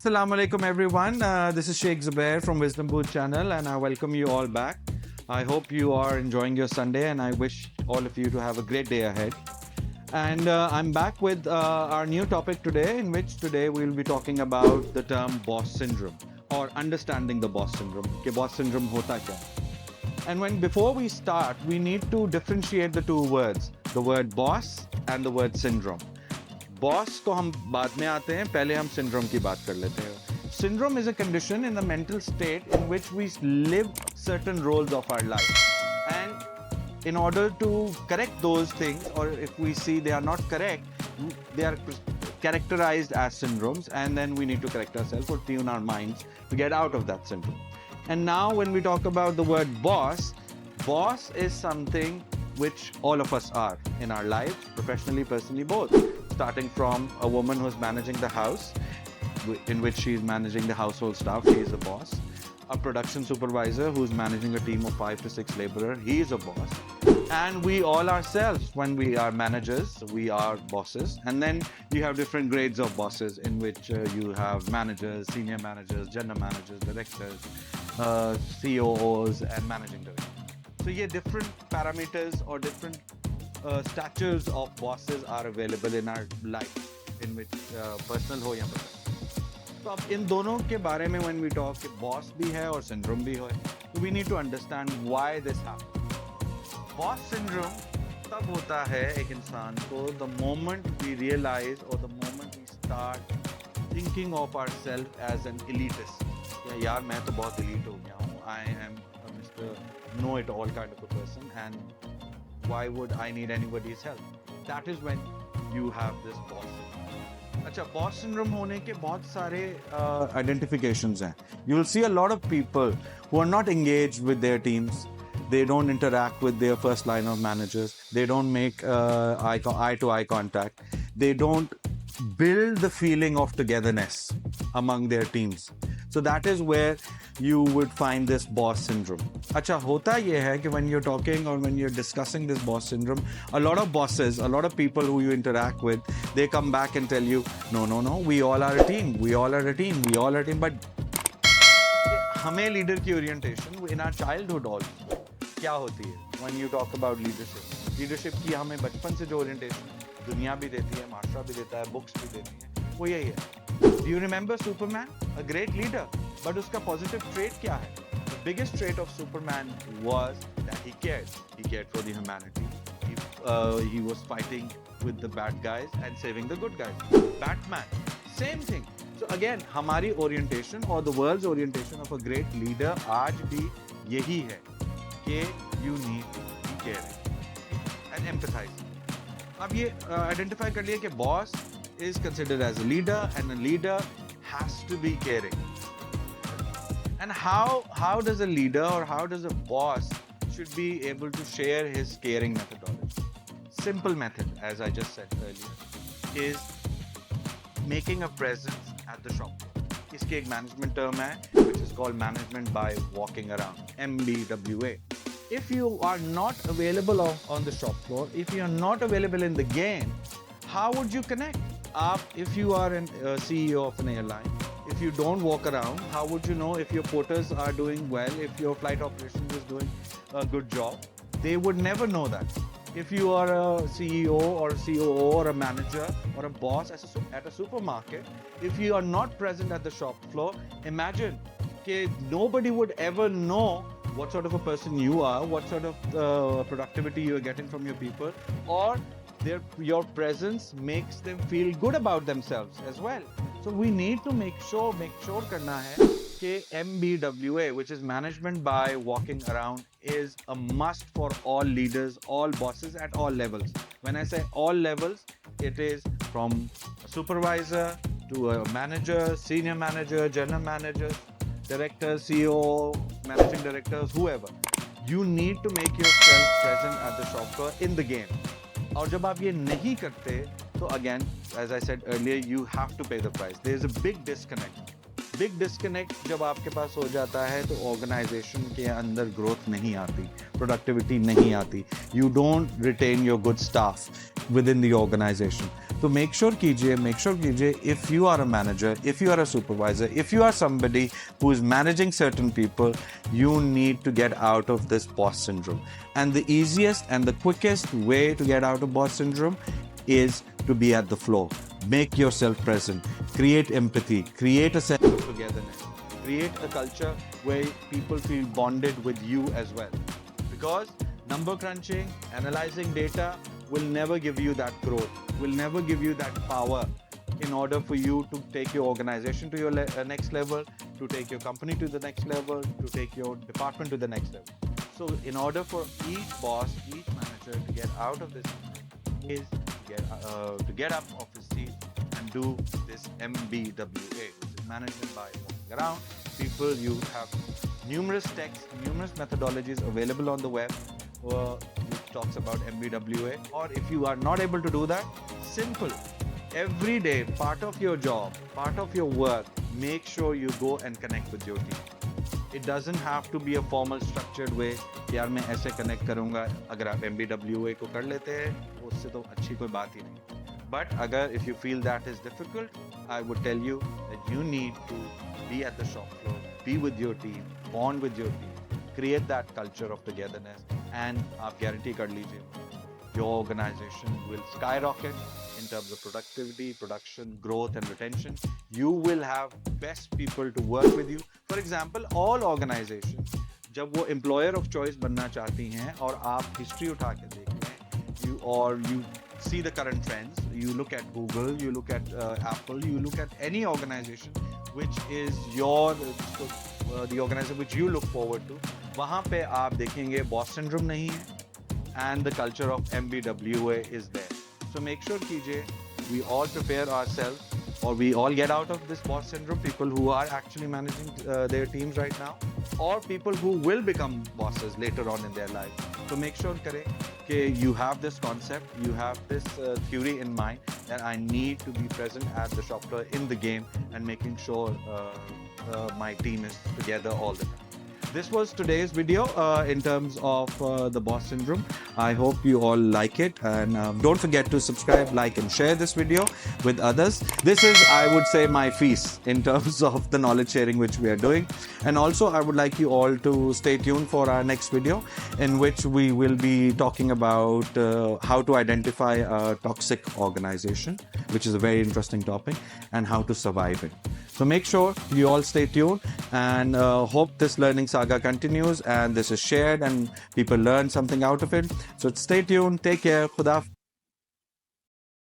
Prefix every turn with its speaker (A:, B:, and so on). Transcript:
A: Assalamu alaikum everyone. This is Sheikh Zubair from Wisdom Booth channel and I welcome you all back. I hope you are enjoying your Sunday and I wish all of you to have a great day ahead. And I'm back with our new topic today, in which today we'll be talking about the term boss syndrome or understanding the boss syndrome. कि boss syndrome होता क्या है? And before we start, we need to differentiate the two words, the word boss and the word syndrome. Boss को हम बाद में आते हैं, पहले हम सिंड्रोम की बात कर लेते हैं. Syndrome is a condition in the mental state in which we live certain roles of our life. And in order to correct those things, or if we see they are not correct, they are characterized as syndromes, and then we need to correct ourselves or tune our minds to get out of that syndrome. And now when we talk about the word boss is something which all of us are in our lives, professionally, personally, both. Starting from a woman who's managing the house, in which she's managing the household staff, she is a boss. A production supervisor who's managing a team of 5 to 6 laborers, he is a boss. And we all ourselves, when we are managers, we are bosses. And then you have different grades of bosses, in which you have managers, senior managers, general managers, directors, COOs, and managing directors. So yeah, different parameters or different statures of bosses are available in our life, in which personal हो या professional. तो अब इन दोनों के बारे में when we talk कि boss भी है और syndrome भी है, we need to understand why this happens. Boss syndrome तब होता है एक इंसान को the moment we realize or the moment we start thinking of ourselves as an elitist. यार मैं तो बहुत elite हो गया हूँ. I am a Mr. Know-it-all kind of a person, and why would I need anybody's help? That is when you have this boss syndrome. अच्छा, boss syndrome होने के बहुत सारे identifications हैं. You will see a lot of people who are not engaged with their teams. They don't interact with their first line of managers. They don't make eye-to-eye contact. They don't build the feeling of togetherness among their teams. So that is where you would find this boss syndrome. अच्छा, होता ये है कि when you're talking or when you're discussing this boss syndrome, a lot of bosses, a lot of people who you interact with, they come back and tell you, no, we all are a team, but हमें leader की orientation in our childhood also क्या होती है? When you talk about leadership की हमें बचपन से जो orientation दुनिया भी देती है, माशरा भी देता है, books भी देती है, वो यही है. Do you remember Superman? A great leader. But उसका positive trait क्या है? The biggest trait of Superman was that he cared. He cared for the humanity. He was fighting with the bad guys and saving the good guys. Batman, same thing. So again, हमारी orientation or the world's orientation of a great leader आज भी यही है कि you need to be caring and empathizing. अब ये identify कर लिया कि boss is considered as a leader, and a leader has to be caring. And how does a leader or how does a boss should be able to share his caring methodology? Simple method, as I just said earlier, is making a presence at the shop floor. इसकी एक management term है, which is called management by walking around, MBWA. If you are not available on the shop floor, if you are not available in the game, how would you connect? If you are a CEO of an airline, if you don't walk around, how would you know if your porters are doing well, if your flight operations is doing a good job? They would never know that. If you are a CEO or COO or a manager or a boss at a supermarket, if you are not present at the shop floor, imagine that nobody would ever know what sort of a person you are, what sort of productivity you are getting from your people, or your presence makes them feel good about themselves as well. So we need to make sure करना है कि MBWA, which is management by walking around, is a must for all leaders, all bosses at all levels. When I say all levels, it is from a supervisor to a manager, senior manager, general managers, directors, CEO, managing directors, whoever. You need to make yourself present at the shop floor in the game. और जब आप ये नहीं करते तो again, as I said earlier, you have to pay the price. There is a big disconnect. Big disconnect जब आपके पास हो जाता है तो organization के अंदर growth नहीं आती, productivity नहीं आती. You don't retain your good staff within the organization. तो make sure कीजिए if you are a manager, if you are a supervisor, if you are somebody who is managing certain people, you need to get out of this boss syndrome. And the easiest and the quickest way to get out of boss syndrome is to be at the floor. Make yourself present, create empathy, create a sense of togetherness, create a culture where people feel bonded with you as well. Because number crunching, analyzing data will never give you that growth, will never give you that power in order for you to take your organization to your next level, to take your company to the next level, to take your department to the next level. So in order for each boss, each manager to get out of this is to get up off his seat and do this MBWA, which is management by walking around. People, you have numerous texts, numerous methodologies available on the web which talks about MBWA. Or if you are not able to do that, simple. Every day, part of your job, part of your work, make sure you go and connect with your team. It doesn't have to be a formal structured way. यार मैं ऐसे connect करूँगा. अगर आप MBWA को कर लेते हैं, उससे तो अच्छी कोई बात ही नहीं. But अगर if you feel that is difficult, I would tell you that you need to be at the shop floor, be with your team, bond with your team, create that culture of togetherness, and आप guarantee कर लीजिए, your organization will skyrocket in terms of productivity, production, growth, and retention. You will have best people to work with you. For example, all organizations, जब वो employer of choice बनना चाहती हैं और आप history उठा के देख लें, you see the current trends, you look at Google, you look at Apple, you look at any organization which is the organization which you look forward to, वहाँ पे आप देखेंगे boss syndrome नहीं है, and the culture of MBWA is there. So make sure कीजिए, we all prepare ourselves, or we all get out of this boss syndrome, people who are actually managing their teams right now, or people who will become bosses later on in their life. So make sure करें कि you have this concept, you have this theory in mind that I need to be present at the shop floor in the game and making sure my team is together all the time. This was today's video in terms of the boss syndrome. I hope you all like it, and don't forget to subscribe, like, and share this video with others. This is, I would say, my feast in terms of the knowledge sharing which we are doing. And also, I would like you all to stay tuned for our next video, in which we will be talking about how to identify a toxic organization, which is a very interesting topic, and how to survive it. So make sure you all stay tuned, and hope this learning saga continues and this is shared and people learn something out of it. So stay tuned. Take care. Khuda.